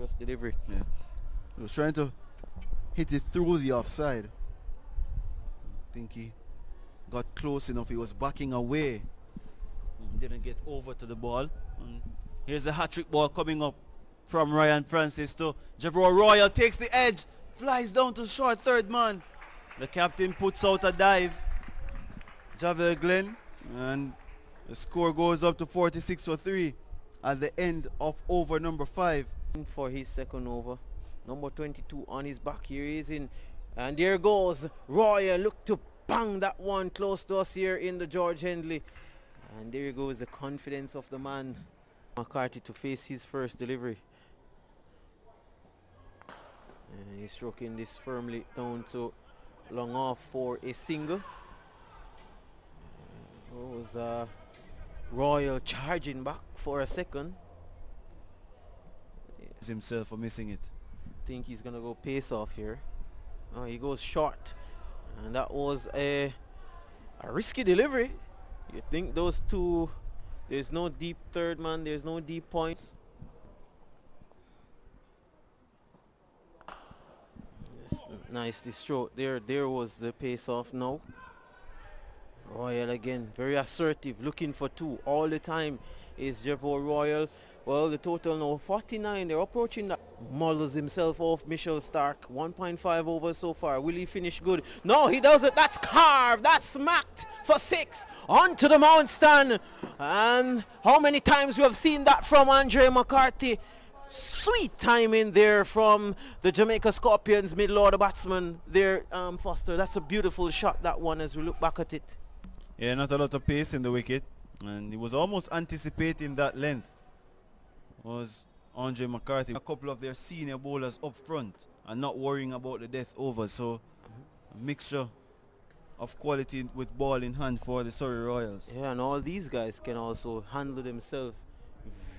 first delivery. Yeah. He was trying to hit it through the offside. I think he got close enough. He was backing away. Didn't get over to the ball. And here's the hat-trick ball coming up from Ryan Francis to Surrey Royal. Takes the edge. Flies down to short third man. The captain puts out a dive. Javier Glenn. And the score goes up to 46-3 at the end of over number 5. For his second over. Number 22 on his back. Here he is in. And there goes Royal. Look to bang that one close to us here in the George Hendley. And there goes the confidence of the man. McCarthy to face his first delivery. And he's stroking this firmly down to long off for a single. Was Royal charging back for a second. Himself for missing it. Think he's gonna go pace off here. Oh, he goes short, and that was a risky delivery. You think those two, there's no deep third man, there's no deep points. Yes, nicely stroked there. There was the pace off now. Royal again, very assertive, looking for two all the time is Surrey Royal. Well, the total now 49. They're approaching that. Models himself off Michelle Stark. 1.5 over so far. Will he finish good? No, he doesn't. That's carved. That's smacked for 6. Onto the mount stand. And how many times we have seen that from Andre McCarthy. Sweet timing there from the Jamaica Scorpions middle order batsman there, Foster. That's a beautiful shot, that one, as we look back at it. Yeah, not a lot of pace in the wicket. And he was almost anticipating that length. Was Andre McCarthy. A couple of their senior bowlers up front and not worrying about the death over. So a mixture of quality with ball in hand for the Surrey Royals. Yeah, and all these guys can also handle themselves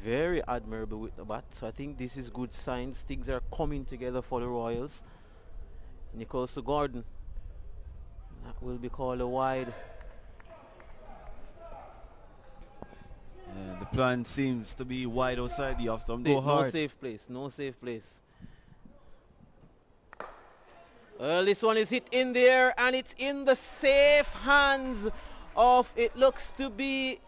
very admirable with the bat. So I think this is good signs. Things are coming together for the Royals. Nicholas Gordon. That will be called a wide. The plan seems to be wide outside the off stump. No safe place, no safe place. Well, this one is hit in there, and it's in the safe hands of, it looks to be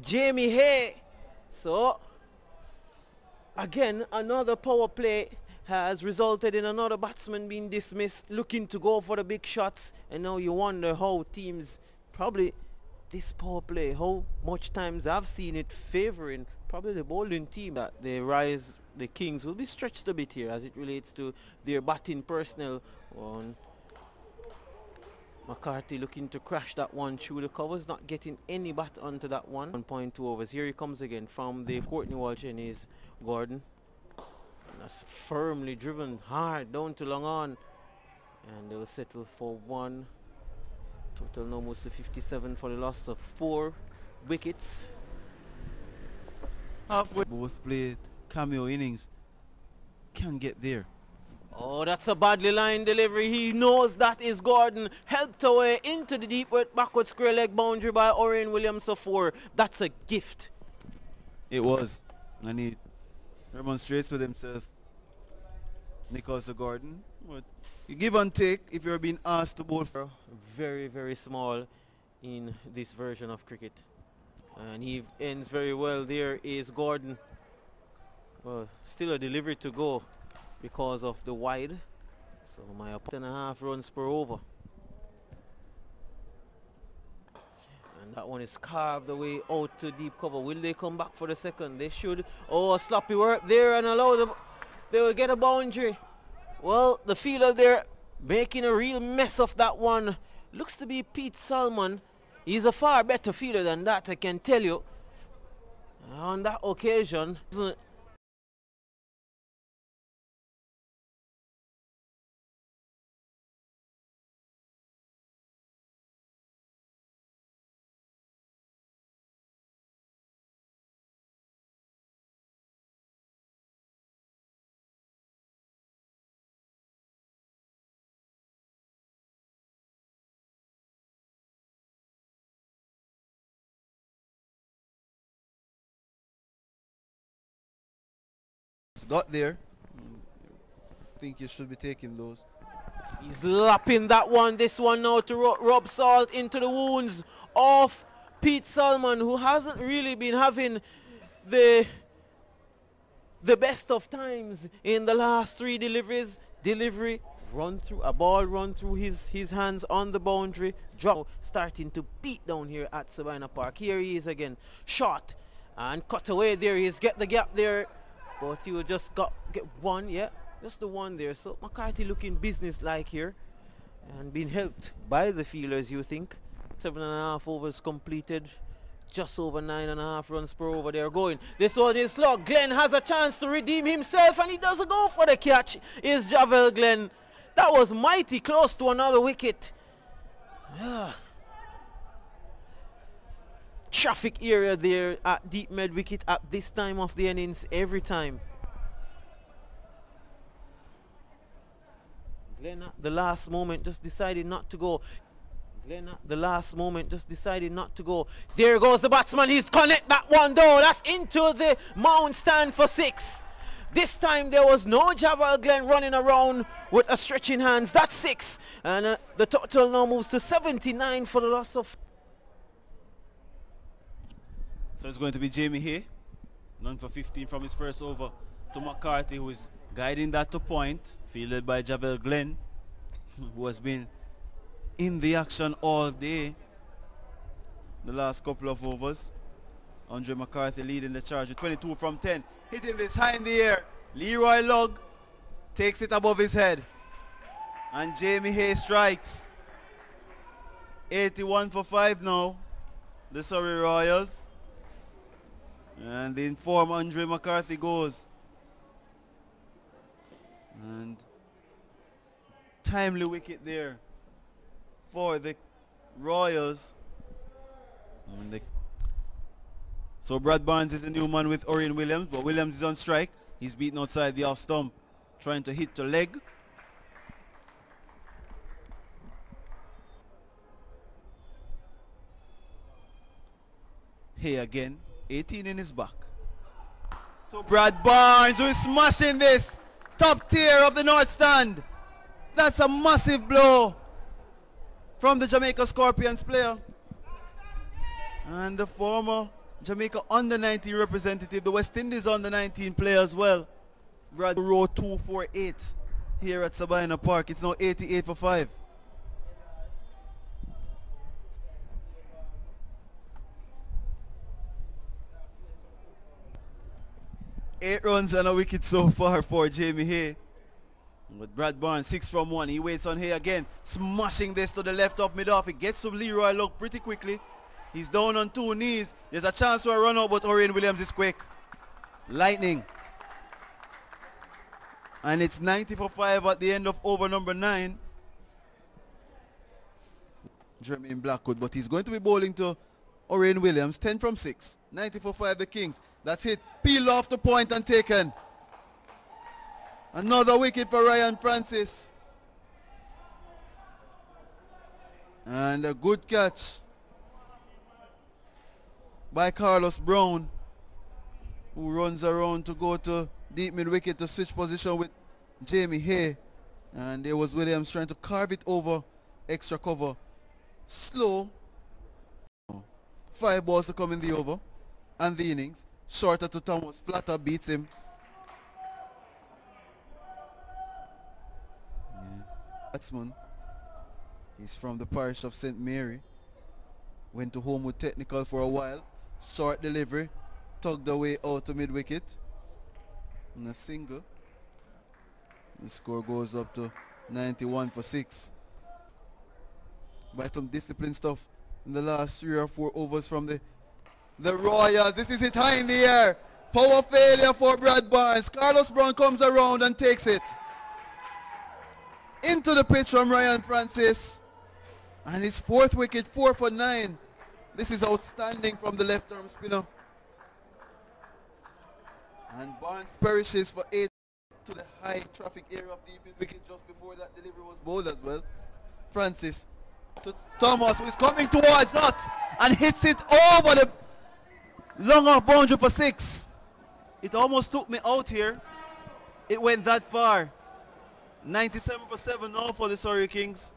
Jamie Hay. So again, another power play has resulted in another batsman being dismissed, looking to go for the big shots. And now you wonder how teams, probably this power play, how much times I've seen it favoring probably the bowling team, that the Kings will be stretched a bit here as it relates to their batting personnel. On McCarthy looking to crash that one through the covers, not getting any bat onto that one. 1.2 overs. Here he comes again from the Courtney Walsh and his Gordon. And that's firmly driven hard down to long on. And they will settle for one. Total now moves to 57 for the loss of 4 wickets. Halfway. Both played cameo innings. Can't get there. Oh, that's a badly lined delivery. He knows that is Gordon. Helped away into the deep backward square leg boundary by Orion Williams for 4. That's a gift. It was. And he demonstrates with himself. Nicholas Gordon. But you give and take if you're being asked to bowl for. Very, very small in this version of cricket. And he ends very well. There is Gordon. Well, still a delivery to go because of the wide. So my 10.5 runs per over. And that one is carved away out to deep cover. Will they come back for the second? They should. Oh, sloppy work there and allow them. They will get a boundary. Well, the fielder there making a real mess of that one. Looks to be Pete Salmon. He's a far better fielder than that, I can tell you. On that occasion, got there. I think you should be taking those. He's lapping that one. This one now to rub salt into the wounds of Pete Salmon, who hasn't really been having the best of times in the last 3 deliveries. Delivery, run through, a ball run through his hands on the boundary. Drop, starting to beat down here at Sabina Park. Here he is again. Shot and cut away there. He's get the gap there. But he will just get one, yeah. Just the one there. So McCarthy looking business-like here. And being helped by the fielders, you think. 7.5 overs completed. Just over 9.5 runs per over they're going. This one is slug. Glenn has a chance to redeem himself and he doesn't go for the catch. Is Javel Glenn. That was mighty close to another wicket. Traffic area there at deep mid wicket at this time of the innings every time. Glenn at the last moment just decided not to go. Glenn at the last moment just decided not to go. There goes the batsman. He's connect that one though. That's into the mound stand for 6. This time there was no Javel Glenn running around with a stretching hands. That's 6. And the total now moves to 79 for the loss of. So it's going to be Jamie Hay. None for 15 from his first over to McCarthy, who is guiding that to point. Fielded by Javel Glenn, who has been in the action all day the last couple of overs. Andre McCarthy leading the charge with 22 from 10. Hitting this high in the air. Leroy Lugg takes it above his head. And Jamie Hay strikes. 81 for 5 now. The Surrey Royals. And the inform Andre McCarthy goes. And timely wicket there for the Royals. So Brad Barnes is the new man with Orion Williams, but Williams is on strike. He's beaten outside the off stump, trying to hit the leg. Hey again, 18 in his back. So Brad Barnes, who is smashing this top tier of the North Stand. That's a massive blow from the Jamaica Scorpions player. And the former Jamaica under-19 representative, the West Indies under-19 player as well. Brad row 248 here at Sabina Park. It's now 88 for 5. Eight runs and a wicket so far for Jamie Hay. With Brad Barnes 6 from 1. He waits on Hay again, smashing this to the left of mid-off. He gets to Leroy Lugg pretty quickly. He's down on 2 knees. There's a chance for a run out, but Orion Williams is quick. Lightning. And it's 90 for 5 at the end of over number 9. Jermaine Blackwood, but he's going to be bowling to Orion Williams. 10 from 6. 90 for 5 the Kings. That's it. Peeled off the point and taken. Another wicket for Ryan Francis. And a good catch by Carlos Brown, who runs around to go to deep mid wicket to switch position with Jamie Hay. And there was Williams trying to carve it over extra cover. Slow. 5 balls to come in the over and the innings. Shorter to Thomas. Flatter beats him. Batsman. He's from the parish of St. Mary. Went to Homewood Technical for a while. Short delivery. Tugged away out to mid wicket. And a single. The score goes up to 91 for 6. By some discipline stuff in the last 3 or 4 overs from the Royals. This is it high in the air. Power failure for Brad Barnes. Carlos Brown comes around and takes it into the pitch from Ryan Francis. And his 4th wicket, 4 for 9. This is outstanding from the left arm spinner. And Barnes perishes for 8 to the high traffic area of the mid wicket just before that delivery was bowled as well. Francis to Thomas, who is coming towards us and hits it over the long off boundary for 6. It almost took me out here. It went that far. 97 for 7 now for the Surrey Kings.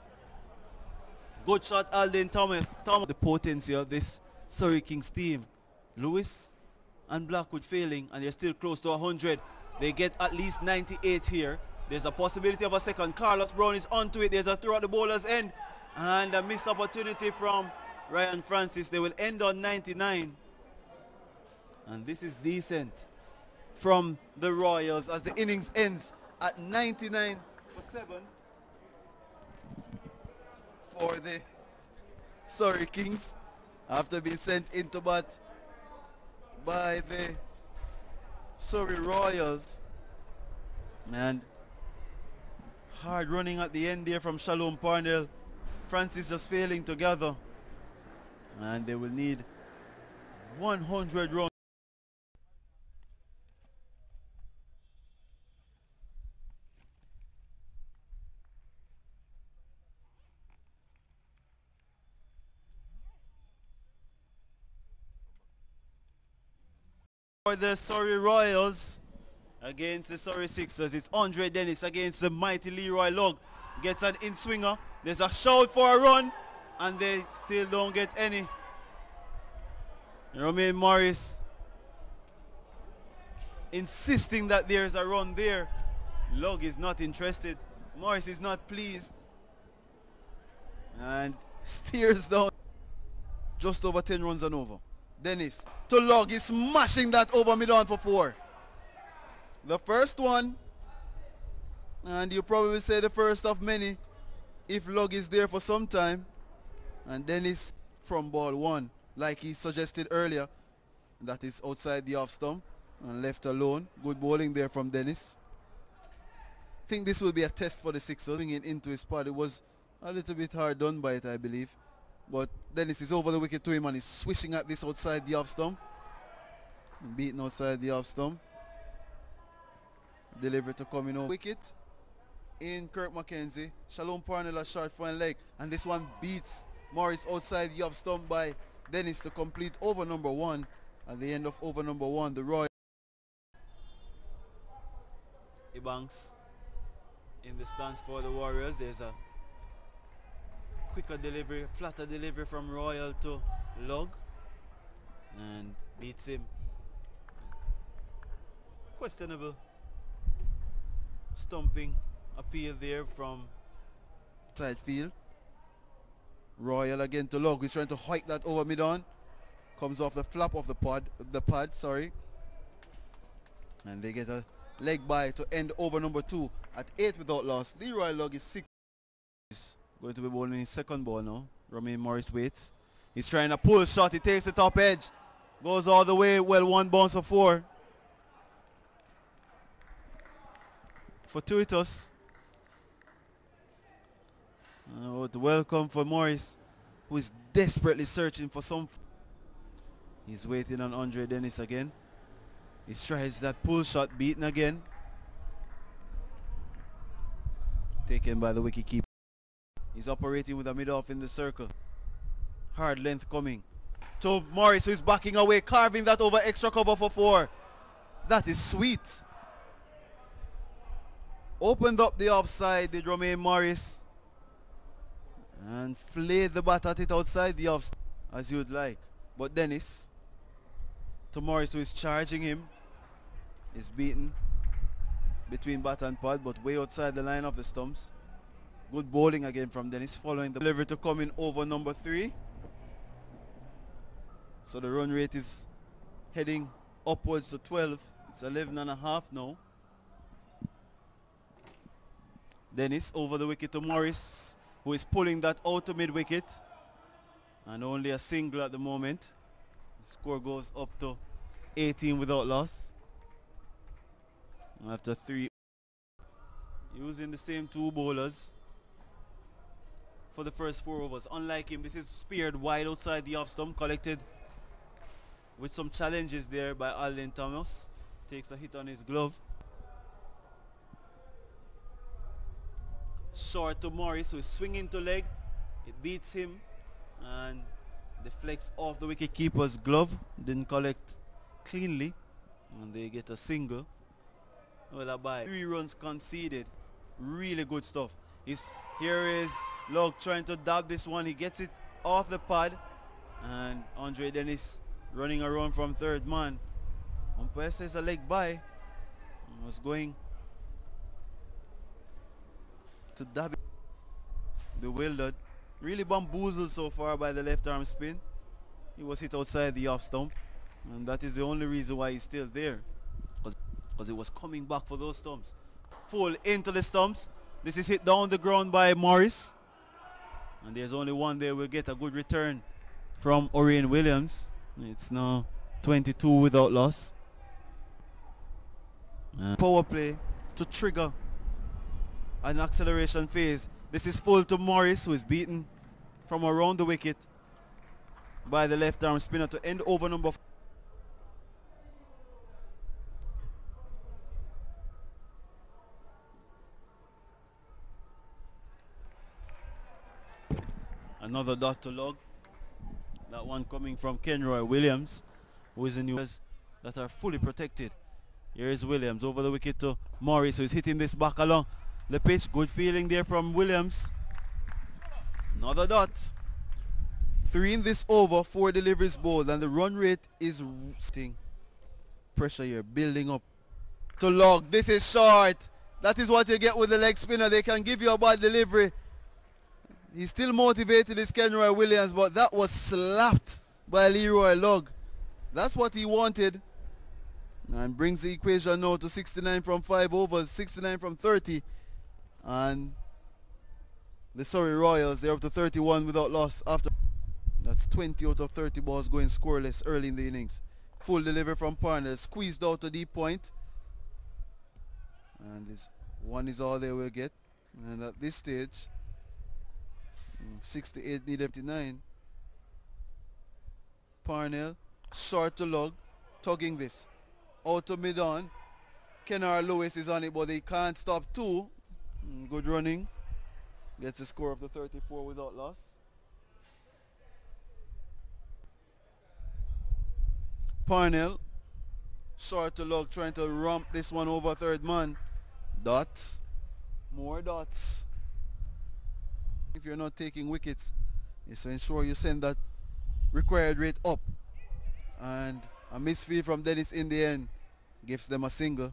Good shot, Alden Thomas. The potency of this Surrey Kings team. Lewis and Blackwood failing, and they're still close to 100. They get at least 98 here. There's a possibility of a second. Carlos Brown is onto it. There's a throw at the bowler's end, and a missed opportunity from Ryan Francis. They will end on 99. And this is decent from the Royals as the innings ends at 99 for 7 for the Surrey Kings after being sent into bat by the Surrey Royals. And hard running at the end there from Shalom Parnell. Francis just failing together, and they will need 100 runs. For the Surrey Royals against the Surrey Sixers, it's Andre Dennis against the mighty Leroy Lugg. Gets an in-swinger. There's a shout for a run, and they still don't get any. Romain Morris insisting that there's a run there. Lugg is not interested. Morris is not pleased and steers down. Just over 10 runs and over. Dennis to Lugg, is smashing that over mid-on for 4. The first one, and you probably say the first of many if Lugg is there for some time. And Dennis from ball 1, like he suggested earlier, that is outside the off stump and left alone. Good bowling there from Dennis. I think this will be a test for the Sixers. Bringing into his spot, it was a little bit hard done by it, I believe. But Dennis is over the wicket to him, and he's swishing at this outside the off stump. Beaten outside the off stump. Delivery to coming over wicket in Kirk McKenzie. Shalom Parnell a short front leg, and this one beats Morris outside the off stump by Dennis to complete over number 1. At the end of over number 1, the Royals. Ebanks in the stance for the Warriors. There's a quicker delivery, flatter delivery from Royal to Lugg, and beats him. Questionable stumping appeal there from side field. Royal again to Lugg. He's trying to hike that over mid-on. Comes off the flap of the pad, sorry. And they get a leg by to end over number 2 at 8 without loss. Leroy Lugg is 6. He's going to be bowling his second ball now. Romain Morris waits. He's trying a pull shot. He takes the top edge. Goes all the way. Well, 1 bounce for 4. Fortuitous. Welcome for Morris, who is desperately searching for some. He's waiting on Andre Dennis again. He tries that pull shot, beaten again. Taken by the wicketkeeper. He's operating with a mid-off in the circle. Hard length coming to Morris, who is backing away, carving that over extra cover for 4. That is sweet. Opened up the offside, did Romain Morris, and flayed the bat at it outside the off, as you would like. But Dennis to Morris, who is charging him, is beaten between bat and pad, but way outside the line of the stumps. Good bowling again from Dennis, following the delivery to come in over number 3. So the run rate is heading upwards to 12. It's 11.5 now. Dennis over the wicket to Morris, who is pulling that out to mid wicket, and only a single at the moment. The score goes up to 18 without loss after 3. Using the same 2 bowlers for the first 4 overs. Unlike him, this is speared wide outside the off stump, collected with some challenges there by Alden Thomas. Takes a hit on his glove. Short to Morris, who is swinging to leg. It beats him and deflects off the wicketkeeper's glove. Didn't collect cleanly, and they get a single. Well, bye. 3 runs conceded. Really good stuff. Here is Log trying to dab this one. He gets it off the pad. And Andre Dennis running around from third man. Umpire says a leg by. Was going to dab it. Bewildered. Really bamboozled so far by the left arm spin. He was hit outside the off stump. And that is the only reason why he's still there. Because it was coming back for those stumps. Full into the stumps. This is hit down the ground by Morris. And there's only one there. We'll get a good return from Orion Williams. It's now 22 without loss. Power play to trigger an acceleration phase. This is full to Morris, who is beaten from around the wicket by the left arm spinner to end over number 4. Another dot to Log. That one coming from Kenroy Williams, who is in news that are fully protected. Here is Williams over the wicket to Morris, who is hitting this back along the pitch. Good feeling there from Williams. Another dot. 3 in this over, 4 deliveries bowled, and the run rate is pressure here building up to Log. This is short. That is what you get with the leg spinner. They can give you a bad delivery. He's still motivated, this Kenroy Williams, but that was slapped by Leroy Log. That's what he wanted. And brings the equation now to 69 from 5 overs, 69 from 30. And the Surrey Royals, they're up to 31 without loss after. That's 20 out of 30 balls going scoreless early in the innings. Full delivery from Parnell, squeezed out to deep point. And this one is all they will get. And at this stage, 68 need 59. Parnell, short to Log, tugging this. Out to mid-on. Kennar Lewis is on it, but they can't stop 2. Good running. Gets a score up to 34 without loss. Parnell, short to Log, trying to rump this one over third man. Dots. More dots. If you're not taking wickets, is to ensure you send that required rate up. And a misfield from Dennis in the end gives them a single.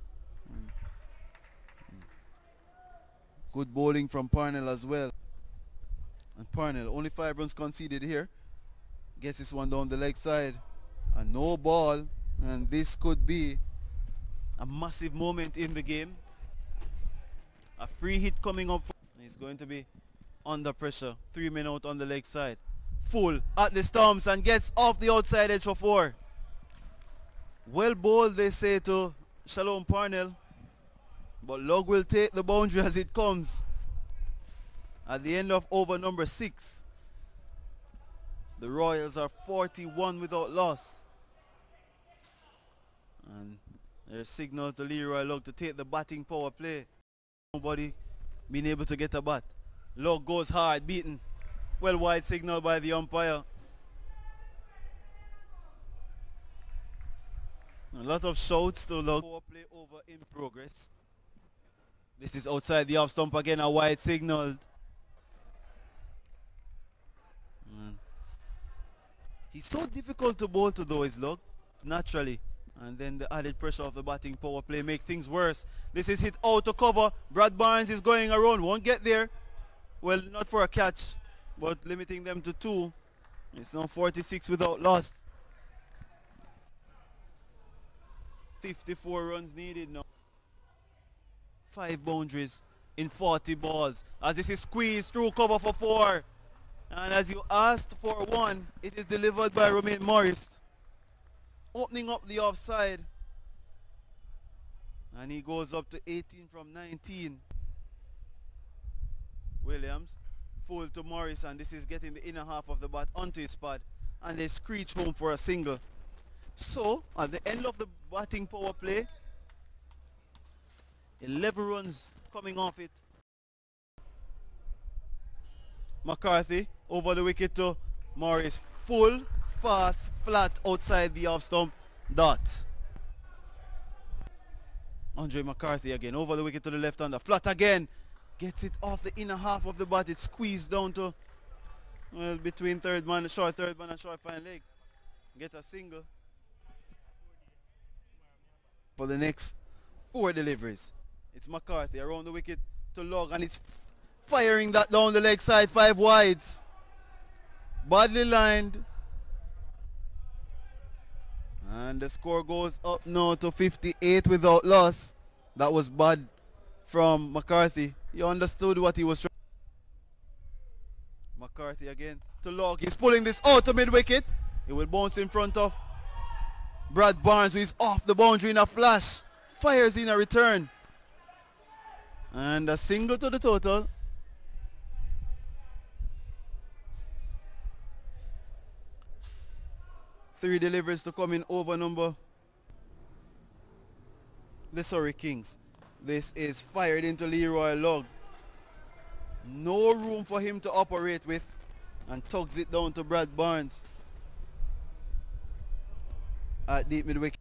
Good bowling from Parnell as well. And Parnell, only 5 runs conceded here. Gets this one down the leg side. And no ball. And this could be a massive moment in the game. A free hit coming up. He's going to be under pressure. 3 men out on the leg side. Full at the stumps and gets off the outside edge for 4. Well bowled, they say, to Shalom Parnell. But Log will take the boundary as it comes. At the end of over number 6, the Royals are 41 without loss. And there's signal to Leroy Log to take the batting power play. Nobody being able to get a bat. Log goes hard, beaten. Well wide signal by the umpire. A lot of shouts to Log. Power play over in progress. This is outside the off stump again, a wide signal. He's so difficult to bowl to though, is Log, naturally. And then the added pressure of the batting power play make things worse. This is hit out to cover. Brad Barnes is going around, won't get there. Well, not for a catch, but limiting them to 2. It's now 46 without loss. 54 runs needed now. 5 boundaries in 40 balls. As this is squeezed through cover for 4. And as you asked for 1, it is delivered by Romain Morris. Opening up the offside. And he goes up to 18 from 19. Williams, full to Morris, and this is getting the inner half of the bat onto his pad. And they screech home for a single. So, at the end of the batting power play, 11 runs coming off it. McCarthy over the wicket to Morris. Full, fast, flat outside the off stump. Dot. Andre McCarthy again, over the wicket to the left-hander. Flat again. Gets it off the inner half of the bat. It's squeezed down to, well, between third man and short fine leg. Get a single for the next 4 deliveries. It's McCarthy around the wicket to Log, and he's firing that down the leg side, 5 wides. Badly lined. And the score goes up now to 58 without loss. That was bad from McCarthy. He understood what he was trying. McCarthy again to Log. He's pulling this out to mid-wicket. It will bounce in front of Brad Barnes, who is off the boundary in a flash. Fires in a return. And a single to the total. Three deliveries to come in over number. The Surrey Kings. This is fired into Leroy Log. No room for him to operate with, and tugs it down to Brad Barnes at deep mid-wicket.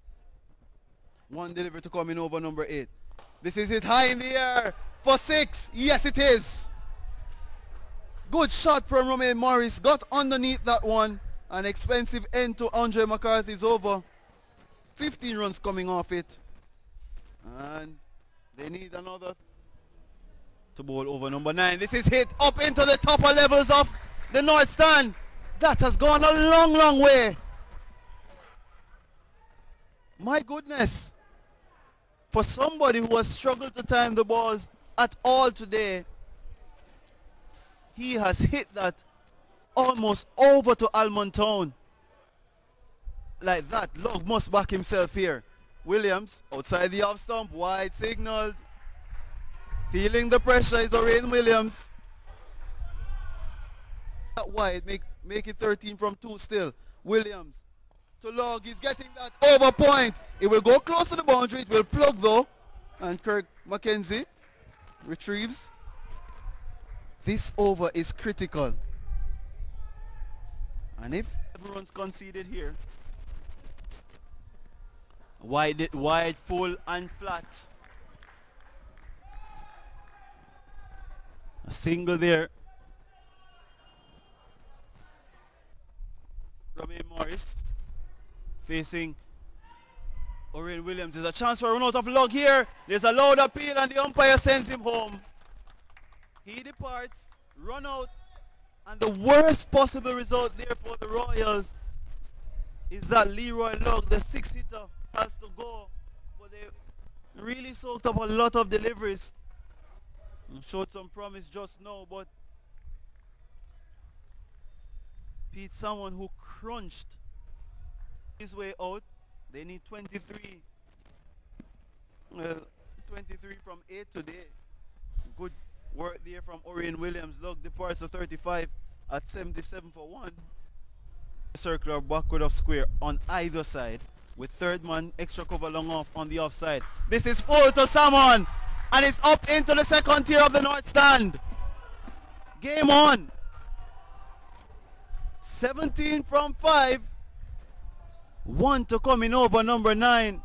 One delivery to come in over number 8. This is it high in the air for 6. Yes, it is. Good shot from Romain Morris. Got underneath that one. An expensive end to Andre McCarthy's over. 15 runs coming off it. And they need another to bowl over number 9. This is hit up into the upper levels of the north stand. That has gone a long, long way. My goodness. For somebody who has struggled to time the balls at all today, he has hit that almost over to Almond Town. Like that, Log must back himself here. Williams, outside the off stump, wide signaled. Feeling the pressure is Orion Williams. That wide, make it 13 from 2 still. Williams to Log, he's getting that over point. It will go close to the boundary, it will plug though. And Kirk McKenzie retrieves. This over is critical. And if everyone's conceded here, wide, full and flat. A single there. Romain Morris facing Orion Williams. There's a chance for a run out of Log here. There's a loud appeal and the umpire sends him home. He departs, run out, and the worst possible result there for the Royals is that Leroy Log, the 6-hitter, has to go. But they really soaked up a lot of deliveries and showed some promise just now, but Pete, someone who crunched his way out. They need 23. Well, 23 from 8 today. Good work there from Orion Williams. Look, departs to 35 at 77 for 1. Circular backward of square on either side with third man extra cover long off on the offside. This is full to Salmon and it's up into the second tier of the north stand. Game on. 17 from 5. 1 to come in over number 9.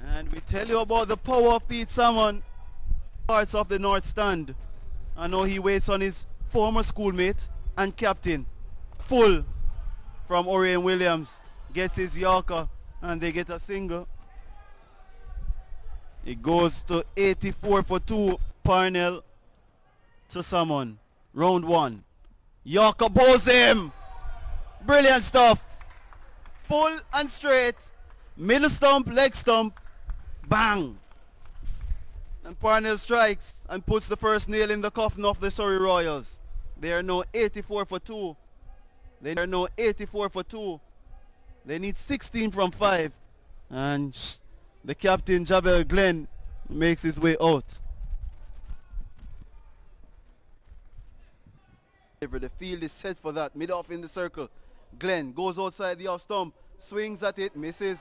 And we tell you about the power of Pete Salmon. Parts of the north stand. I know he waits on his former schoolmate and captain. Full from Orion Williams. Gets his Yorker and they get a single. It goes to 84 for 2. Parnell to Salmon. Round 1. Yorker bowls him. Brilliant stuff. Full and straight. Middle stump, leg stump. Bang. And Parnell strikes and puts the first nail in the coffin of the Surrey Royals. They are now 84 for 2. They are now 84 for 2. They need 16 from 5. And the captain, Javel Glenn, makes his way out. The field is set for that. Mid off in the circle. Glenn goes outside the off stump. Swings at it. Misses.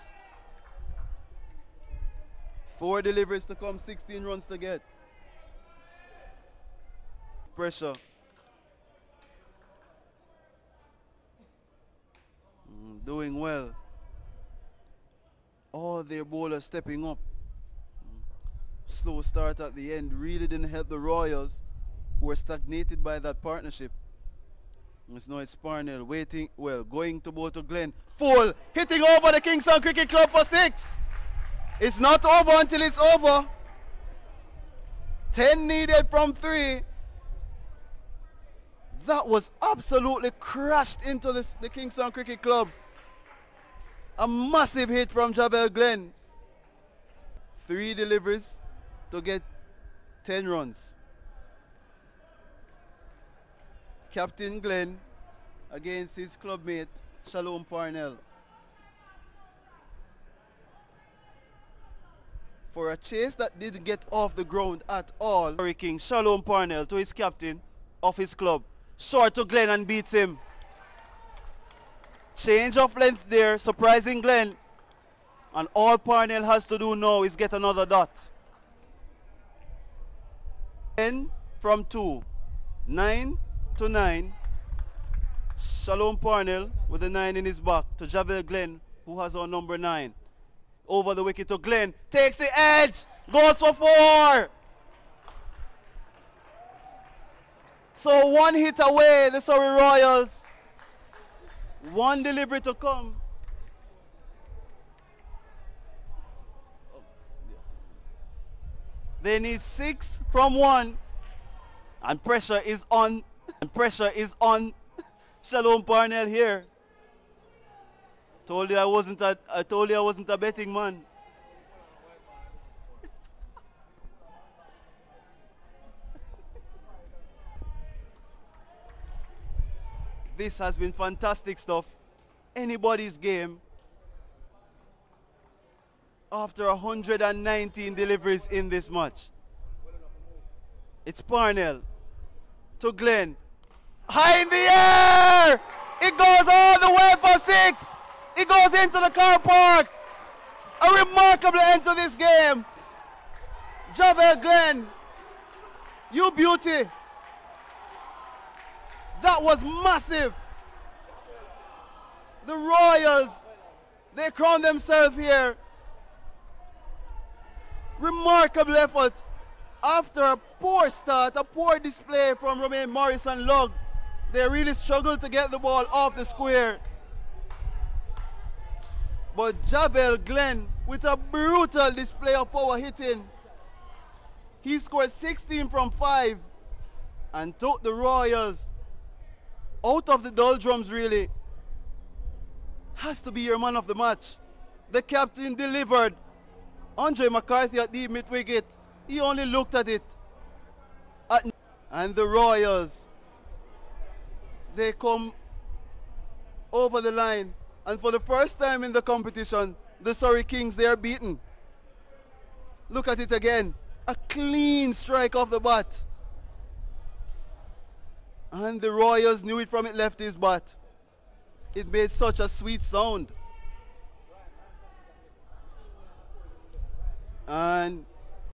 4 deliveries to come. 16 runs to get. Pressure. Doing well. All their bowlers stepping up. Slow start at the end really didn't help the Royals, who were stagnated by that partnership. Now it's Parnell waiting, well, going to bowl to Glenn. Full, hitting over the Kingston Cricket Club for 6. It's not over until it's over. 10 needed from 3. That was absolutely crashed into the Kingston Cricket Club. A massive hit from Javel Glenn. 3 deliveries to get 10 runs. Captain Glenn against his clubmate Shalom Parnell. For a chase that didn't get off the ground at all, Surrey Kings, Shalom Parnell to his captain of his club. Short to Glenn and beats him. Change of length there, surprising Glenn. And all Parnell has to do now is get another dot. 10 from 2. 9 to 9. Shalom Parnell with the 9 in his back to Javel Glenn, who has our number 9. Over the wicket to Glenn. Takes the edge. Goes for 4. So 1 hit away, the Surrey Royals. 1 delivery to come. They need 6 from 1. And pressure is on. And pressure is on Shalom Parnell here. Told you I wasn't a betting man. This has been fantastic stuff. Anybody's game. After 119 deliveries in this match. It's Parnell to Glenn. High in the air! It goes all the way for 6. It goes into the car park. A remarkable end to this game. Javel Glenn, you beauty. That was massive. The Royals, they crown themselves here. Remarkable effort. After a poor start, a poor display from Romain Morris and Lugg, they really struggled to get the ball off the square. But Javel Glenn, with a brutal display of power hitting, he scored 16 from 5 and took the Royals out of the doldrums really. Has to be your man of the match. The captain delivered. Andre McCarthy at the mid-wicket, he only looked at it. And the Royals, they come over the line. And for the first time in the competition, the Surrey Kings, they are beaten. Look at it again. A clean strike off the bat. And the Royals knew it from it left his bat. It made such a sweet sound. And